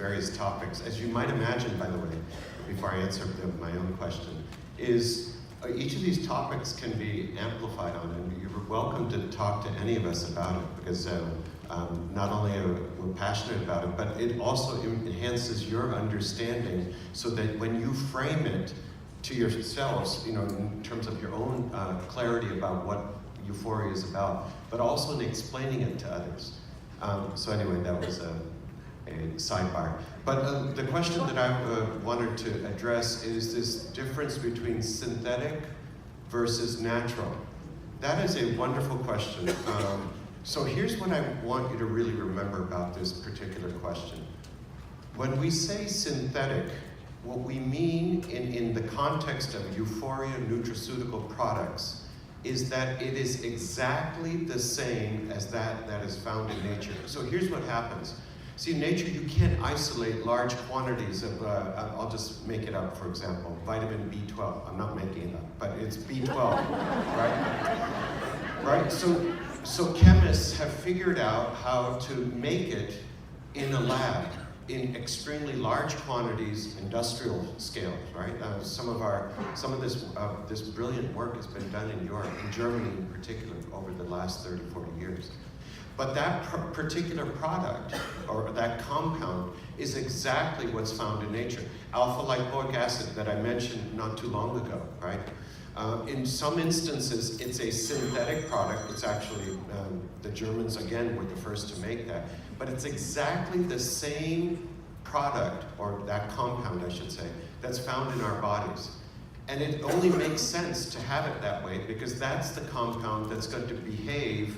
various topics. As you might imagine, by the way, before I answer my own question, is each of these topics can be amplified on, and you're welcome to talk to any of us about it, because not only are we passionate about it, but it also enhances your understanding, so that when you frame it to yourselves, you know, in terms of your own clarity about what Uforia is about, but also in explaining it to others. So anyway, that was a sidebar. But the question that I wanted to address is this difference between synthetic versus natural. That is a wonderful question. So here's what I want you to really remember about this particular question. When we say synthetic, what we mean in the context of Uforia nutraceutical products is that it is exactly the same as that is found in nature. So here's what happens. See, in nature, you can't isolate large quantities of, I'll just make it up, for example, vitamin B12. I'm not making it up, but it's B12, right? Right? So chemists have figured out how to make it in a lab in extremely large quantities, industrial scales, right? Some of this brilliant work has been done in Europe, in Germany in particular, over the last 30, 40 years. But that particular product, or that compound, is exactly what's found in nature. Alpha-lipoic acid that I mentioned not too long ago, right? In some instances, it's a synthetic product. It's actually, the Germans, again, were the first to make that. But it's exactly the same product, or that compound, I should say, that's found in our bodies. And it only makes sense to have it that way, because that's the compound that's going to behave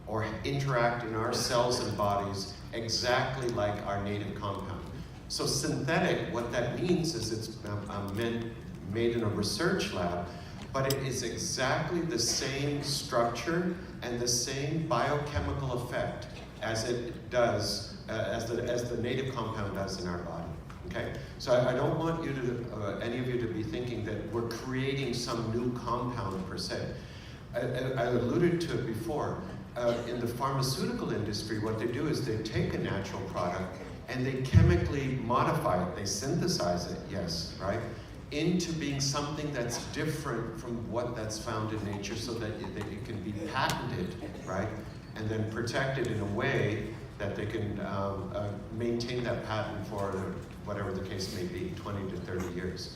or interact in our cells and bodies exactly like our native compound. So synthetic, what that means is it's made in a research lab, but it is exactly the same structure and the same biochemical effect as it does, as the native compound does in our body. Okay? So I don't want you to, any of you to be thinking that we're creating some new compound per se. I alluded to it before. In the pharmaceutical industry, what they do is they take a natural product and they chemically modify it. They synthesize it, yes, right, into being something that's different from what that's found in nature, so that it can be patented, right, and then protected in a way that they can maintain that patent for whatever the case may be, 20 to 30 years.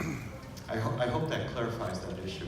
I hope that clarifies that issue.